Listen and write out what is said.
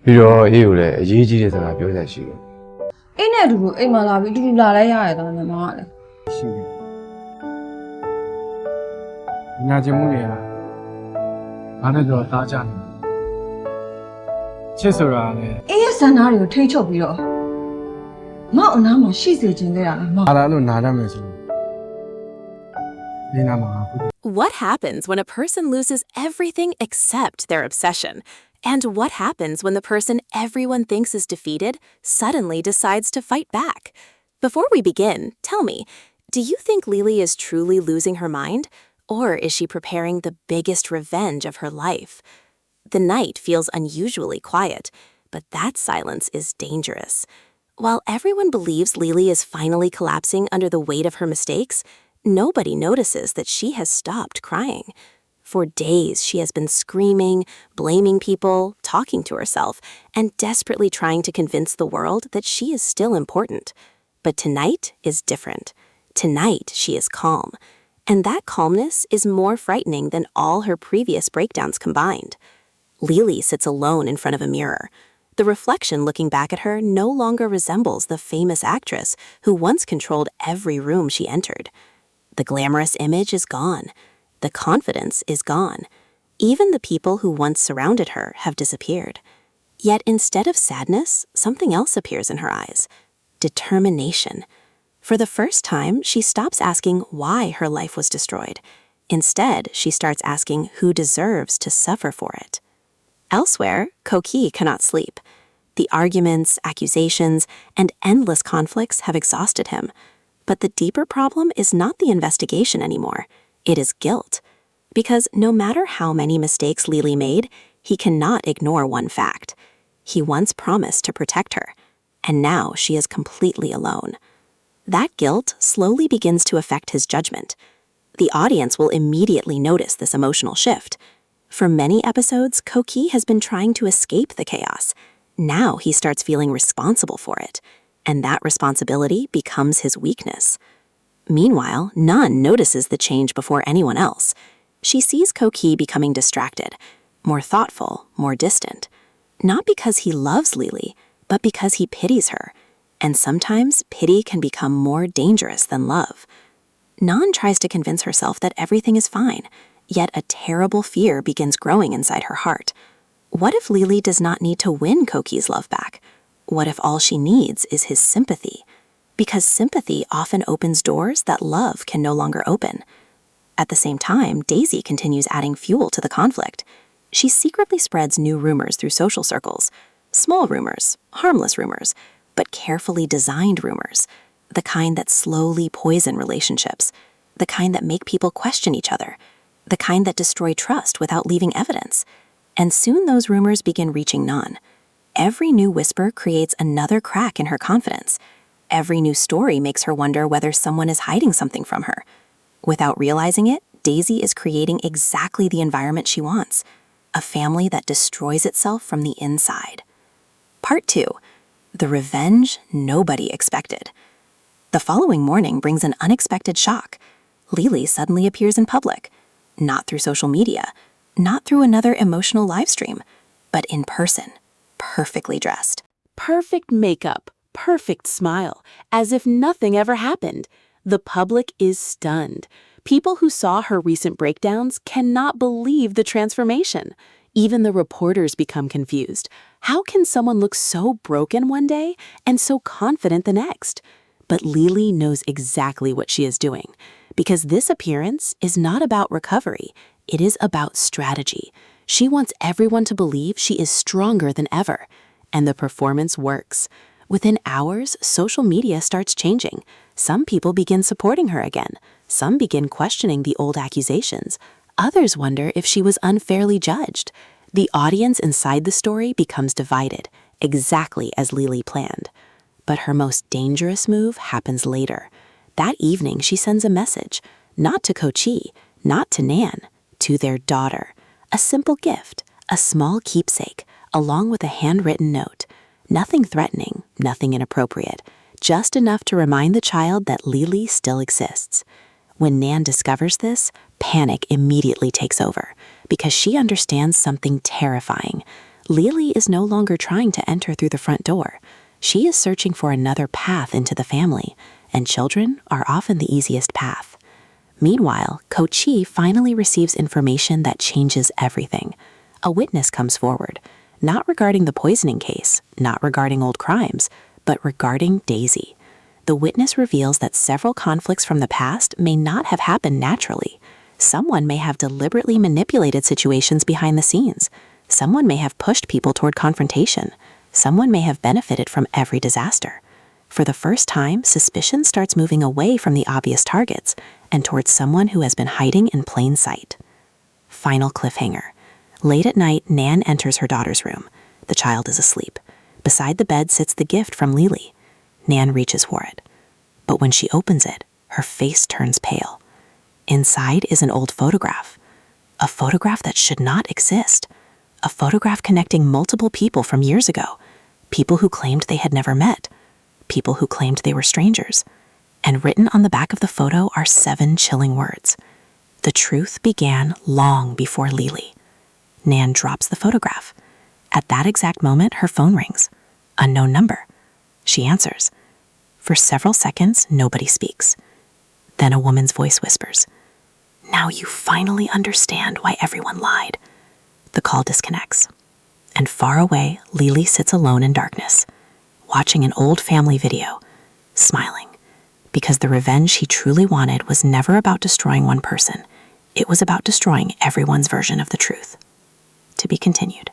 ပြီးတော့အေးကိုလည်းအရေးကြီးတဲ့စကားပြောရရှိတယ် အေးနဲ့အတူတူအိမ်မှာလာပြီးအတူတူလာလဲရရတာညီမကလည်း ရှိတယ်ညာချင်မှုတွေကဘာနဲ့တော့တားကြနေချစ်ဆိုတာလည်း အေးရဲ့စံနာတွေကိုထိ ချုပ်ပြီးတော့မောက်အနားမှာရှိစေခြင်းခဲ့ရလားမောက် အားလားလို့နားတတ်မယ်ဆိုဒီနာမှာအခု What happens when a person loses everything except their obsession? And what happens when the person everyone thinks is defeated suddenly decides to fight back? Before we begin, tell me, do you think Lily is truly losing her mind? Or is she preparing the biggest revenge of her life? The night feels unusually quiet, but that silence is dangerous. While everyone believes Lily is finally collapsing under the weight of her mistakes, nobody notices that she has stopped crying. For days, she has been screaming, blaming people, talking to herself, and desperately trying to convince the world that she is still important. But tonight is different. Tonight, she is calm. And that calmness is more frightening than all her previous breakdowns combined. Lily sits alone in front of a mirror. The reflection looking back at her no longer resembles the famous actress who once controlled every room she entered. The glamorous image is gone. The confidence is gone. Even the people who once surrounded her have disappeared. Yet instead of sadness, something else appears in her eyes. Determination. For the first time, she stops asking why her life was destroyed. Instead, she starts asking who deserves to suffer for it. Elsewhere, Koki cannot sleep. The arguments, accusations, and endless conflicts have exhausted him. But the deeper problem is not the investigation anymore. It is guilt. Because no matter how many mistakes Lily made, he cannot ignore one fact. He once promised to protect her, and now she is completely alone. That guilt slowly begins to affect his judgment. The audience will immediately notice this emotional shift. For many episodes, Koki has been trying to escape the chaos. Now he starts feeling responsible for it, and that responsibility becomes his weakness. Meanwhile, Nun notices the change before anyone else. She sees Koki becoming distracted, more thoughtful, more distant. Not because he loves Lily, but because he pities her. And sometimes pity can become more dangerous than love. Nun tries to convince herself that everything is fine, yet a terrible fear begins growing inside her heart. What if Lily does not need to win Koki's love back? What if all she needs is his sympathy? Because sympathy often opens doors that love can no longer open. At the same time, Daisy continues adding fuel to the conflict. She secretly spreads new rumors through social circles. Small rumors, harmless rumors, but carefully designed rumors. The kind that slowly poison relationships. The kind that make people question each other. The kind that destroy trust without leaving evidence. And soon those rumors begin reaching Nun. Every new whisper creates another crack in her confidence. Every new story makes her wonder whether someone is hiding something from her. Without realizing it, Daisy is creating exactly the environment she wants. A family that destroys itself from the inside. Part 2. The revenge nobody expected. The following morning brings an unexpected shock. Lily suddenly appears in public. Not through social media, not through another emotional live stream, but in person, perfectly dressed. Perfect makeup. Perfect smile, as if nothing ever happened. The public is stunned. People who saw her recent breakdowns cannot believe the transformation. Even the reporters become confused. How can someone look so broken one day and so confident the next? But Lily knows exactly what she is doing, because this appearance is not about recovery. It is about strategy. She wants everyone to believe she is stronger than ever. And the performance works. Within hours, social media starts changing. Some people begin supporting her again. Some begin questioning the old accusations. Others wonder if she was unfairly judged. The audience inside the story becomes divided, exactly as Lily planned. But her most dangerous move happens later. That evening, she sends a message, not to Kochi, not to Nan, to their daughter. A simple gift, a small keepsake, along with a handwritten note. Nothing threatening, nothing inappropriate, just enough to remind the child that Lily still exists. When Nan discovers this, panic immediately takes over, because she understands something terrifying. Lily is no longer trying to enter through the front door. She is searching for another path into the family, and children are often the easiest path. Meanwhile, Ko-chi finally receives information that changes everything. A witness comes forward, not regarding the poisoning case, not regarding old crimes, but regarding Daisy. The witness reveals that several conflicts from the past may not have happened naturally. Someone may have deliberately manipulated situations behind the scenes. Someone may have pushed people toward confrontation. Someone may have benefited from every disaster. For the first time, suspicion starts moving away from the obvious targets and towards someone who has been hiding in plain sight. Final cliffhanger. Late at night, Nan enters her daughter's room. The child is asleep. Beside the bed sits the gift from Lily. Nan reaches for it. But when she opens it, her face turns pale. Inside is an old photograph. A photograph that should not exist. A photograph connecting multiple people from years ago. People who claimed they had never met. People who claimed they were strangers. And written on the back of the photo are 7 chilling words. The truth began long before Lily. Nan drops the photograph. At that exact moment, her phone rings. Unknown number. She answers. For several seconds, nobody speaks. Then a woman's voice whispers, "Now you finally understand why everyone lied." The call disconnects. And far away, Lily sits alone in darkness, watching an old family video, smiling, because the revenge she truly wanted was never about destroying one person. It was about destroying everyone's version of the truth. To be continued.